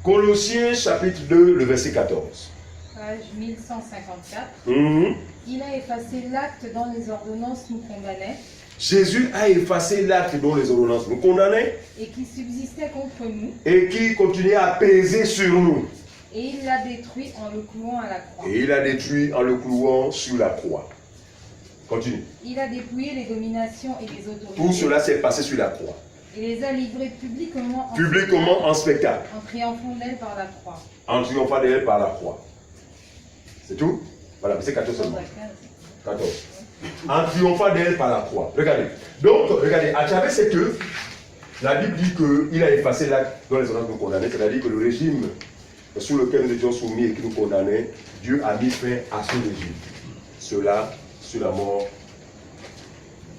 Colossiens chapitre 2, le verset 14. Page 1154. Il a effacé l'acte dont les ordonnances nous condamnaient. Jésus a effacé l'acte dont les ordonnances nous condamnaient. Et qui subsistait contre nous. Et qui continuait à peser sur nous. Et il l'a détruit en le clouant à la croix. Et il l'a détruit en le clouant sur la croix. Continue. Il a dépouillé les dominations et les autorités. Tout cela s'est passé sur la croix. Il les a livrés publiquement En spectacle. En triomphant d'elle par la croix. En triomphant d'elle par la croix. C'est tout? Voilà, c'est 14 seulement. 14. En triomphant d'elle par la croix. Regardez. Donc, regardez, à travers cette œuvre, la Bible dit qu'il a effacé l'acte dont les hommes nous condamnaient, c'est-à-dire que le régime sous lequel nous étions soumis et qui nous condamnait, Dieu a mis fin à ce régime. Cela sur la mort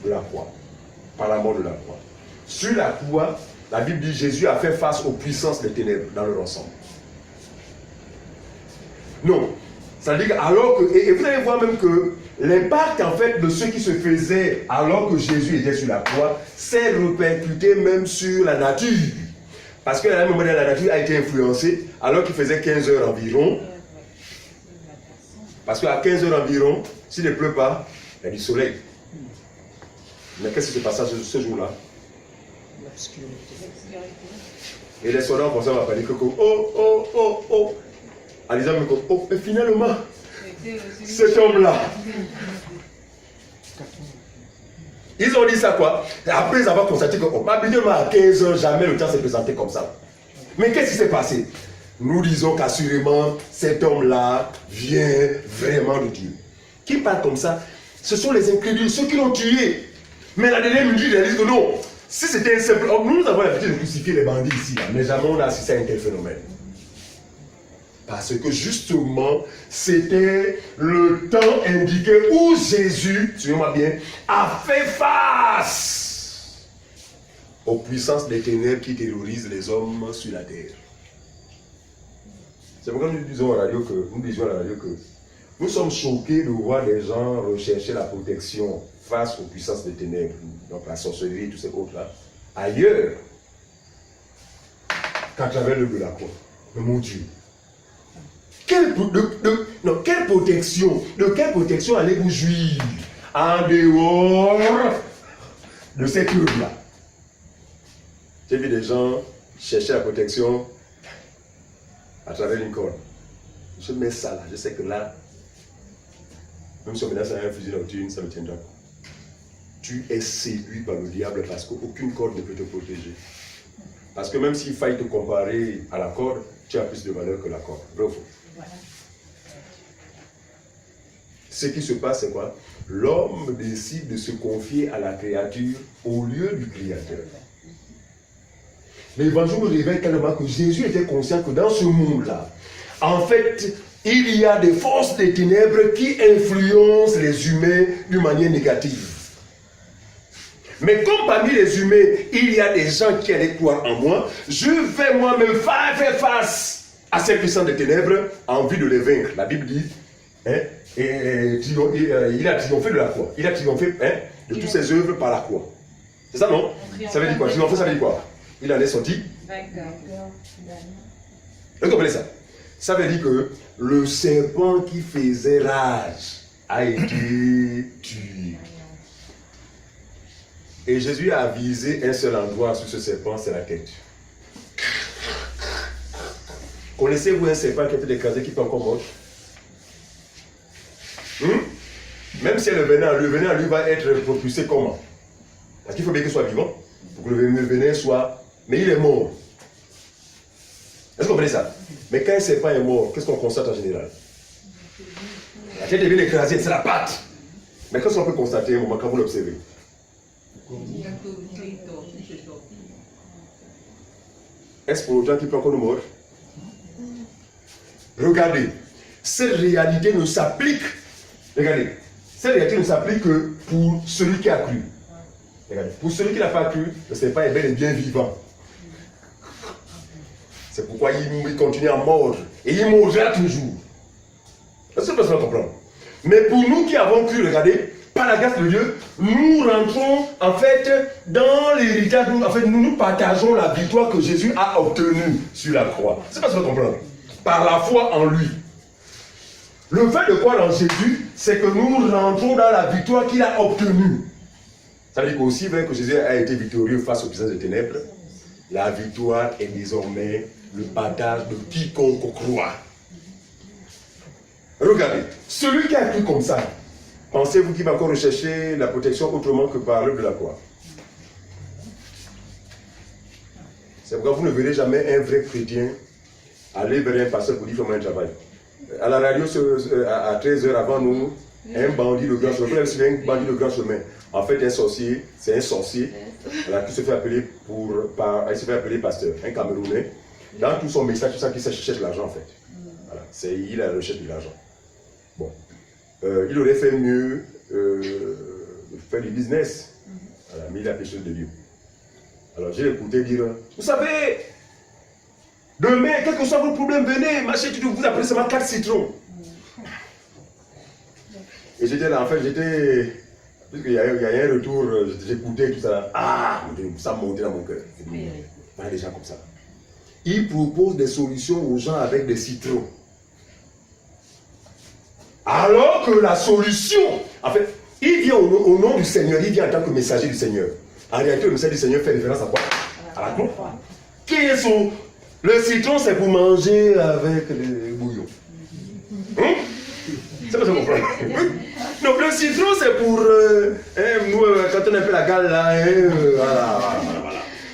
de la croix. Par la mort de la croix. Sur la croix, la Bible dit que Jésus a fait face aux puissances des ténèbres dans leur ensemble. Non. Ça veut dire alors que, et vous allez voir même que l'impact en fait de ce qui se faisait alors que Jésus était sur la croix s'est répercuté même sur la nature. Parce qu'à un moment donné, la nature a été influencée alors qu'il faisait 15 heures environ. Parce qu'à 15 heures environ, s'il ne pleut pas, il y a du soleil. Mais qu'est-ce qui se passe ce jour-là? Et les soldats ont commencé à m'appeler Coco. Oh. En disant, mais finalement, cet homme-là. Ils ont dit ça quoi? Après avoir constaté que habituellement à 15 heures, jamais le temps s'est présenté comme ça. Mais qu'est-ce qui s'est passé? Nous disons qu'assurément, cet homme-là vient vraiment de Dieu. Qui parle comme ça? Ce sont les incrédules, ceux qui l'ont tué. Mais la dernière minute, ils disent que non. Si c'était un simple homme, nous avons l'habitude de crucifier les bandits ici, là, mais jamais on a assisté à un tel phénomène. Parce que justement, c'était le temps indiqué où Jésus, suivez-moi bien, a fait face aux puissances des ténèbres qui terrorisent les hommes sur la terre. C'est pourquoi nous disions à la radio que nous sommes choqués de voir des gens rechercher la protection face aux puissances des ténèbres, donc la sorcellerie et tous ces autres-là, ailleurs qu'à travers le de la croix. Mais mon Dieu, de quelle protection allez-vous jouir en dehors de cette œuvre-là? J'ai vu des gens chercher la protection à travers une corde. Je mets ça là, je sais que là, même si on menace à un fusil nocturne, ça ne me tiendra pas. Tu es séduit par le diable parce qu'aucune corde ne peut te protéger. Parce que même s'il faille te comparer à la corde, tu as plus de valeur que la corde. Bref. Voilà. Ce qui se passe, c'est quoi? L'homme décide de se confier à la créature au lieu du Créateur. L'évangile nous révèle carrément que Jésus était conscient que dans ce monde-là, en fait, il y a des forces des ténèbres qui influencent les humains d'une manière négative. Mais comme parmi les humains, il y a des gens qui allaient croire en moi, je vais moi-même faire face à ces puissances des ténèbres en vue de les vaincre. La Bible dit, il a triomphé de la croix. Il a triomphé de toutes ses œuvres par la croix. C'est ça, non? Ça veut dire quoi? Triompher, ça veut dire quoi? Il en est sorti. Vous comprenez ça? Ça veut dire que le serpent qui faisait rage a été tué. Et Jésus a visé un seul endroit sur ce serpent, c'est la tête. Connaissez-vous un serpent qui a été écrasé, qui peut encore mordre? Même si le venin en lui va être propulsé comment? Parce qu'il faut bien qu'il soit vivant, pour que le venin soit... Mais il est mort. Est-ce que vous comprenez ça? Mais quand un serpent est mort, qu'est-ce qu'on constate en général? La tête est bien écrasée, c'est la patte. Mais qu'est-ce qu'on peut constater au moment quand vous l'observez? Est-ce pour autant qu'il peut encore nous mordre? Regardez, cette réalité ne s'applique. Regardez, cette réalité ne s'applique que pour celui qui a cru. Regardez, pour celui qui n'a pas cru, le serpent est bel et bien vivant. C'est pourquoi il continue à mordre. Et il mordra toujours. Est-ce que personne comprend? Mais pour nous qui avons cru, regardez, par la grâce de Dieu, nous rentrons en fait dans l'héritage. En fait, nous partageons la victoire que Jésus a obtenue sur la croix. C'est pas ce que vous comprenez? Par la foi en lui. Le fait de croire en Jésus, c'est que nous rentrons dans la victoire qu'il a obtenue. Ça veut dire qu'aussi vrai que Jésus a été victorieux face aux puissances des ténèbres, la victoire est désormais le partage de quiconque croit. Regardez, celui qui a cru comme ça, Pensez-vous qu'il va encore rechercher la protection autrement que par l'œuvre de la croix? C'est pourquoi vous ne verrez jamais un vrai chrétien aller vers un pasteur pour dire fais-moi un travail. À la radio, à 13h avant nous, un bandit de grand chemin. Vous avez un bandit de grand chemin. En fait, un sorcier, c'est un sorcier qui se fait appeler il se fait appeler pasteur, un Camerounais. Dans tout son message, tout ça, qui cherche l'argent en fait. Voilà, il a la recherche de l'argent. Bon. Il aurait fait mieux faire du business. Voilà, mais il a fait chose de Dieu. Alors j'ai écouté dire, vous savez, demain, quel que soit votre problème, venez, machin, vous appelez seulement 4 citrons. Et j'étais là, en fait, puisqu'il y a un retour, j'écoutais tout ça, ça montait dans mon cœur. Voilà des gens comme ça. Ils proposent des solutions aux gens avec des citrons. Alors que la solution, en fait, il vient au nom du Seigneur, il vient en tant que messager du Seigneur. En réalité, le message du Seigneur fait référence à quoi? À la croix. Qui est son... Le citron, c'est pour manger avec le bouillon. C'est pas ça mon frère. Donc le citron, c'est pour... nous, quand on a fait la gale là, voilà.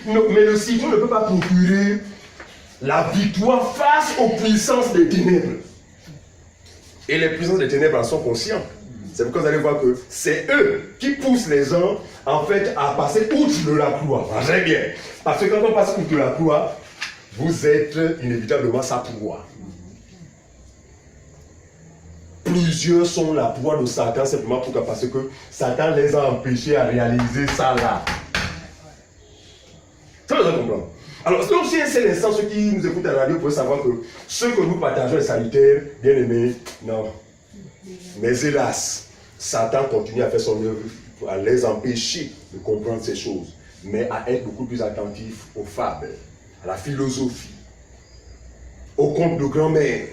Non, mais le citron ne peut pas procurer la victoire face aux puissances des ténèbres. Et les puissances des ténèbres en sont conscients. C'est pourquoi vous allez voir que c'est eux qui poussent les gens, en fait, à passer outre de la croix. Très bien. Parce que quand on passe outre de la croix, vous êtes inévitablement sa proie. Plusieurs sont la proie de Satan, simplement parce que Satan les a empêchés à réaliser ça là. Ça vous comprendre. Alors, si c'est l'instant, ceux qui nous écoutent à la radio, vous pouvez savoir que ce que nous partageons est sanitaire, bien aimé, non. Mais hélas, Satan continue à faire son œuvre, à les empêcher de comprendre ces choses, mais à être beaucoup plus attentifs aux fables, à la philosophie, aux contes de grand-mère.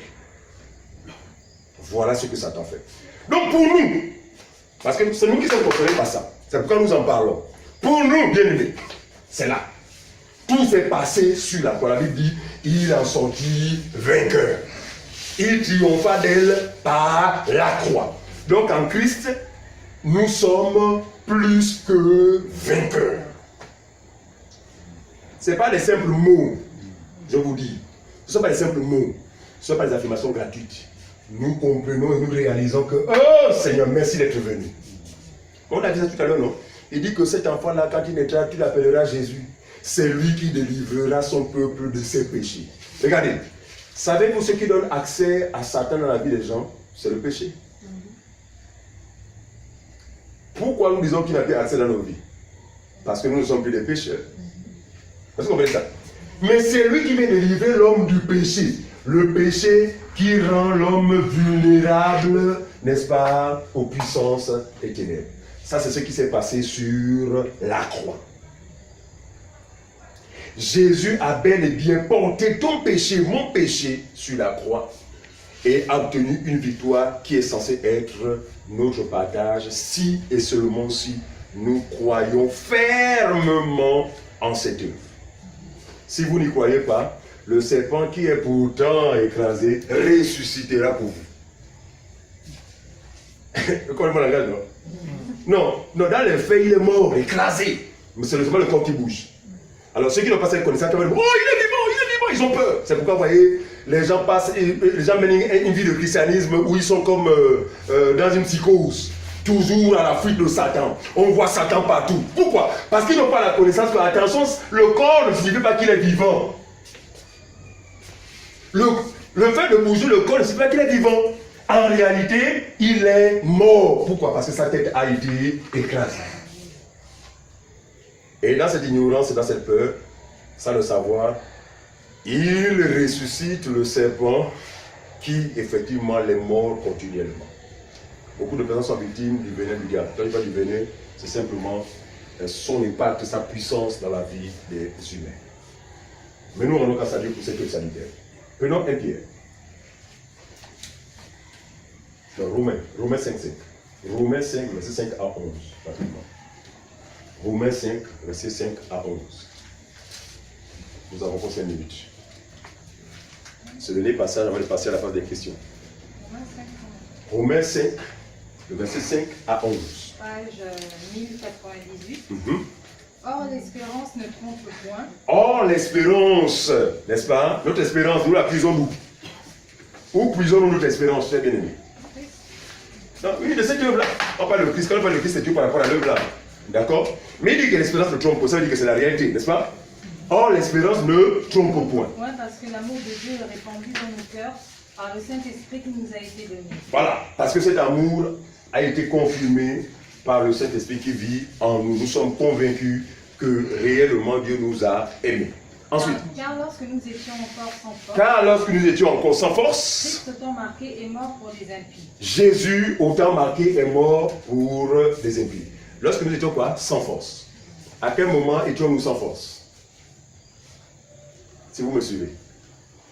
Voilà ce que Satan fait. Donc pour nous, parce que c'est nous qui sommes concernés par ça, c'est pourquoi nous en parlons. Pour nous, bien aimés, c'est là. Tout s'est passé sur la croix. La Bible dit, il en sortit vainqueur. Il triompha d'elle par la croix. Donc en Christ, nous sommes plus que vainqueurs. Ce n'est pas des simples mots, je vous dis. Ce ne sont pas des simples mots. Ce ne sont pas des affirmations gratuites. Nous comprenons et nous réalisons que, oh Seigneur, merci d'être venu. On a dit ça tout à l'heure, non? Il dit que cet enfant-là, quand il naîtra, tu l'appelleras Jésus. C'est lui qui délivrera son peuple de ses péchés. Regardez, savez-vous ce qui donne accès à Satan dans la vie des gens? C'est le péché. Pourquoi nous disons qu'il n'a plus accès dans nos vies? Parce que nous ne sommes plus des pécheurs. Est-ce que vous comprenez ça? Mais c'est lui qui vient délivrer l'homme du péché. Le péché qui rend l'homme vulnérable, n'est-ce pas, aux puissances des ténèbres. Ça, c'est ce qui s'est passé sur la croix. Jésus a bel et bien porté ton péché, mon péché, sur la croix et a obtenu une victoire qui est censée être notre partage si et seulement si nous croyons fermement en cette œuvre. Si vous n'y croyez pas, le serpent qui est pourtant écrasé ressuscitera pour vous. Vous comprenez mon langage, non? Non, dans les faits, il est mort, écrasé. Mais c'est seulement le corps qui bouge. Alors ceux qui n'ont pas cette connaissance, ils vont dire, oh, il est vivant, ils ont peur. C'est pourquoi, vous voyez, les gens mènent une vie de christianisme où ils sont comme dans une psychose. Toujours à la fuite de Satan. On voit Satan partout. Pourquoi? Parce qu'ils n'ont pas la connaissance que, attention, le corps ne signifie pas qu'il est vivant. Le fait de bouger le corps ne signifie pas qu'il est vivant. En réalité, il est mort. Pourquoi? Parce que sa tête a été écrasée. Et dans cette ignorance et dans cette peur, sans le savoir, il ressuscite le serpent qui, effectivement, les mord continuellement. Beaucoup de personnes sont victimes du venin du diable. Quand il parle du venin, c'est simplement son impact, sa puissance dans la vie des humains. Mais nous, on n'a qu'à saluer pour cette œuvre sanitaire. Prenons un Pierre. Romains 5, 5. Romains 5, verset 5 à 11. Pratiquement. Romains 5, verset 5 à 11. Nous avons encore 5 minutes. Ce dernier passage, on va le passer à la phase des questions. Romains 5, Le verset 5 à 11. Page 1098. Or, l'espérance ne trompe point. Or, l'espérance, n'est-ce pas? Notre espérance, nous la puisons-nous. Où puisons-nous notre espérance, chers bien-aimés? Non, oui, de cette œuvre-là. On parle de Christ. Quand on parle de Christ, c'est Dieu par rapport à l'œuvre-là. D'accord? Mais il dit que l'espérance ne trompe pas. Ça veut dire que c'est la réalité, n'est-ce pas? Or, l'espérance ne trompe point. Oui, parce que l'amour de Dieu est répandu dans nos cœurs par le Saint-Esprit qui nous a été donné. Voilà, parce que cet amour a été confirmé par le Saint-Esprit qui vit en nous. Nous sommes convaincus que réellement Dieu nous a aimés. Ensuite, car lorsque nous étions encore sans force, Christ, autant marqué, est mort pour les impies. Jésus, autant marqué, est mort pour les impies. Lorsque nous étions quoi? Sans force. À quel moment étions-nous sans force? Si vous me suivez.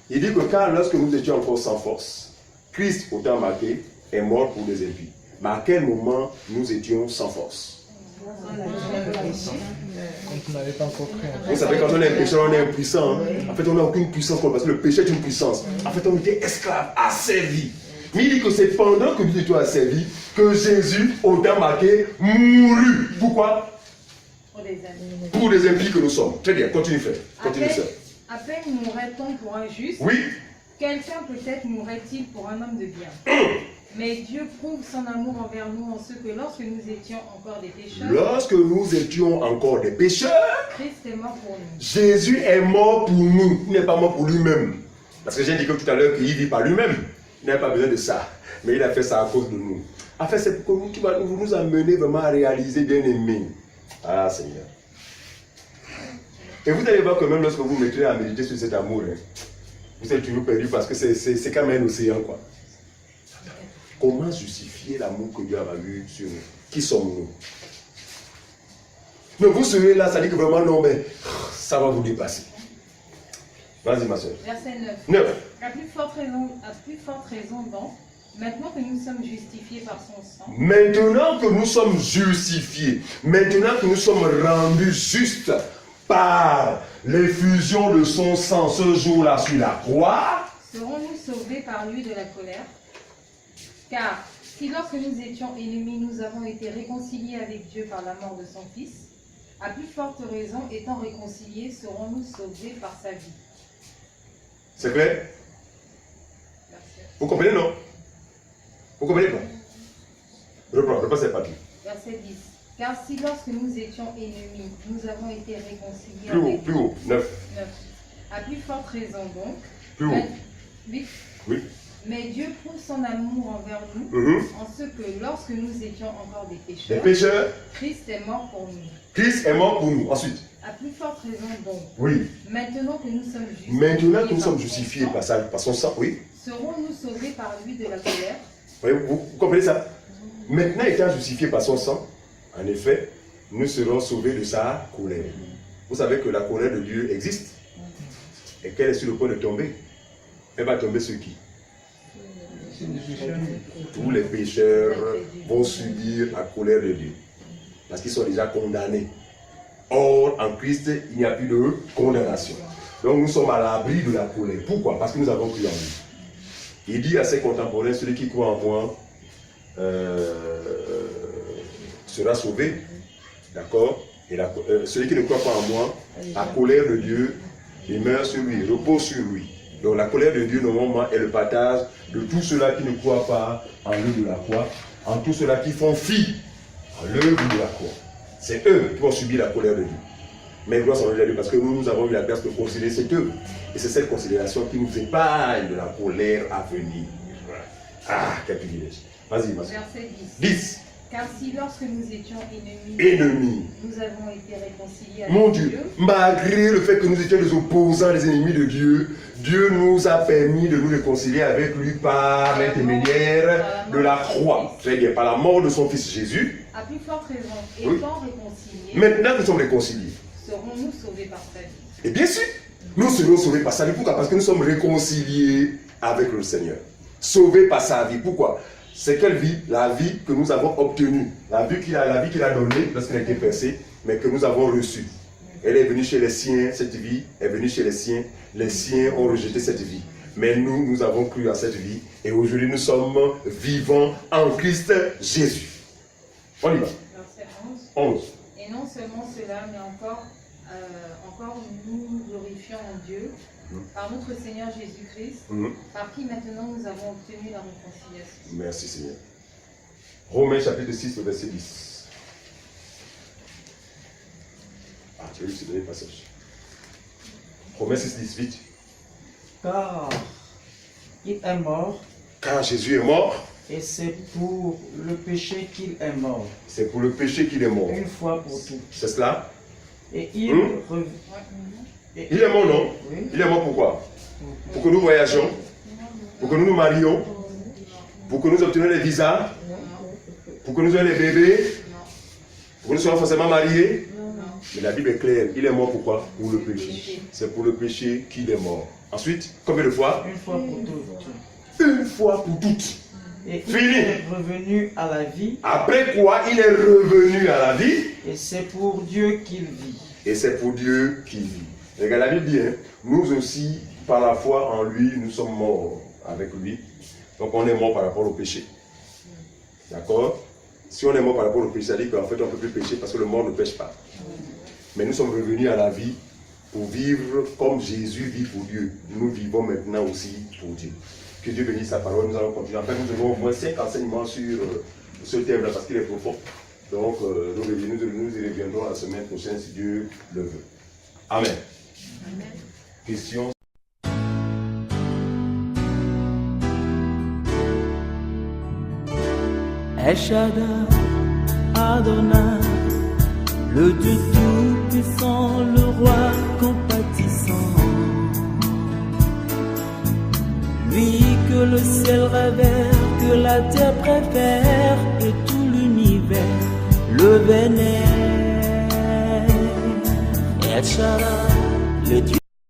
Il dit que car lorsque nous étions encore sans force, Christ, autant marqué, est mort pour les impies. Mais à quel moment nous étions sans force? Quand on n'avait pas encore pris. Vous savez, quand on est un pécheur, on est impuissant. Hein? En fait, on n'a aucune puissance parce que le péché est une puissance. En fait, on était esclave, asservi. Mais il dit que c'est pendant que nous étions asservis que Jésus, autant marqué, mourut. Pourquoi? Pour les impies que nous sommes. Très bien, continue frère. Continue ça. À peine mourrait-on pour un juste. Oui. Quelqu'un peut-être mourrait-il pour un homme de bien. Mais Dieu prouve son amour envers nous en ce que lorsque nous étions encore des pécheurs, Christ est mort pour nous. Jésus est mort pour nous. Il n'est pas mort pour lui-même. Parce que j'ai dit que tout à l'heure qu'il vit par lui-même. Il n'a pas besoin de ça. Mais il a fait ça à cause de nous. En fait, c'est pour que vous nous amenez vraiment à réaliser, bien aimé. Ah Seigneur. Et vous allez voir que même lorsque vous mettrez à méditer sur cet amour, hein, vous êtes toujours perdu parce que c'est comme un océan, quoi. Comment justifier l'amour que Dieu a eu sur nous? Qui sommes-nous? Mais vous serez là, ça dit que vraiment non, mais ça va vous dépasser. Vas-y, ma soeur. Verset 9. 9. À plus forte raison donc, maintenant que nous sommes justifiés par son sang. Maintenant que nous sommes justifiés, maintenant que nous sommes rendus justes par l'effusion de son sang ce jour-là sur la croix, serons-nous sauvés par lui de la colère? Car si lorsque nous étions ennemis, nous avons été réconciliés avec Dieu par la mort de son Fils, à plus forte raison, étant réconciliés, serons-nous sauvés par sa vie. C'est clair? Vous comprenez, non? Vous comprenez pas? Reprends cette partie. Verset 10. Car si lorsque nous étions ennemis, nous avons été réconciliés plus avec haut, plus haut. 9. 9. À plus forte raison donc. Plus haut. 8. Oui. Mais Dieu prouve son amour envers nous, en ce que lorsque nous étions encore des pécheurs, Christ est mort pour nous. Christ est mort pour nous. Ensuite. À plus forte raison donc. Oui. Maintenant que nous sommes justifiés, par son sang, oui. Serons-nous sauvés par lui de la colère? Oui, vous comprenez ça? Maintenant étant justifiés par son sang, en effet, nous serons sauvés de sa colère. Vous savez que la colère de Dieu existe et qu'elle est sur le point de tomber. Elle va tomber sur qui? Tous les pécheurs vont subir la colère de Dieu parce qu'ils sont déjà condamnés. Or, en Christ, il n'y a plus de condamnation. Donc, nous sommes à l'abri de la colère. Pourquoi? Parce que nous avons cru en lui. Il dit à ses contemporains, celui qui croit en moi sera sauvé. D'accord? Et celui qui ne croit pas en moi, la colère de Dieu demeure sur lui, repose sur lui. Donc la colère de Dieu, normalement, est le partage de tous ceux-là qui ne croient pas en l'œuvre de la croix, en tous ceux-là qui font fi à l'œuvre de la croix. C'est eux qui vont subir la colère de Dieu. Mais gloire soit à Dieu, parce que nous avons eu la grâce de considérer cette œuvre. Et c'est cette considération qui nous épargne de la colère à venir. Ah, quel privilège. Vas-y, ma soeur. Verset 10. 10. Car si lorsque nous étions ennemis, nous avons été réconciliés avec mon Dieu, malgré le fait que nous étions des opposants, des ennemis de Dieu, Dieu nous a permis de nous réconcilier avec lui par l'intermédiaire de la croix. Très bien, par la mort de son Fils Jésus. À plus forte raison, étant réconciliés, maintenant que nous sommes réconciliés, serons-nous sauvés par sa vie? Et bien sûr, nous serons sauvés par sa vie. Pourquoi? Parce que nous sommes réconciliés avec le Seigneur. Sauvés par sa vie. Pourquoi? C'est quelle vie? La vie que nous avons obtenue. La vie qu'il a donnée lorsqu'il a été percé, mais que nous avons reçue. Elle est venue chez les siens, cette vie est venue chez les siens ont rejeté cette vie. Mais nous avons cru à cette vie et aujourd'hui nous sommes vivants en Christ Jésus. On y va. Verset 11. Et non seulement cela, mais encore nous glorifions en Dieu par notre Seigneur Jésus-Christ, par qui maintenant nous avons obtenu la réconciliation. Merci Seigneur. Romains chapitre 6, verset 10. Ah, tu as vu ce dernier passage. Romains 6, 10, vite. Car il est mort. Car Jésus est mort. Et c'est pour le péché qu'il est mort. C'est pour le péché qu'il est mort. Une fois pour toutes. C'est cela? Et il Il est mort, non? Oui. Il est mort pourquoi? Pour que nous voyagions, pour que nous nous marions, pour que nous obtenions les visas, pour que nous ayons les bébés, pour que nous soyons forcément mariés. Mais la Bible est claire, il est mort pourquoi? Pour le péché. C'est pour le péché qu'il est mort. Ensuite, combien de fois? Une fois pour toutes. Une fois pour toutes. Et il Fini. est revenu à la vie. Après quoi, il est revenu à la vie. Et c'est pour Dieu qu'il vit. Et c'est pour Dieu qu'il vit. Regarde, la Bible dit, hein, nous aussi, par la foi en lui, nous sommes morts avec lui. Donc on est mort par rapport au péché. D'accord? Si on est mort par rapport au péché, ça dit qu'en fait on ne peut plus pécher parce que le mort ne pêche pas. Mais nous sommes revenus à la vie pour vivre comme Jésus vit pour Dieu. Nous vivons maintenant aussi pour Dieu. Que Dieu bénisse sa parole. Nous allons continuer. En fait, nous avons au moins 5 enseignements sur ce thème-là parce qu'il est profond. Donc, nous y reviendrons la semaine prochaine si Dieu le veut. Amen. Amen. Question. El Shaddai, Adonai, le Dieu tout-puissant, le roi compatissant. Lui que le ciel révère, que la terre préfère et tout l'univers le vénère. El Shaddai, le Dieu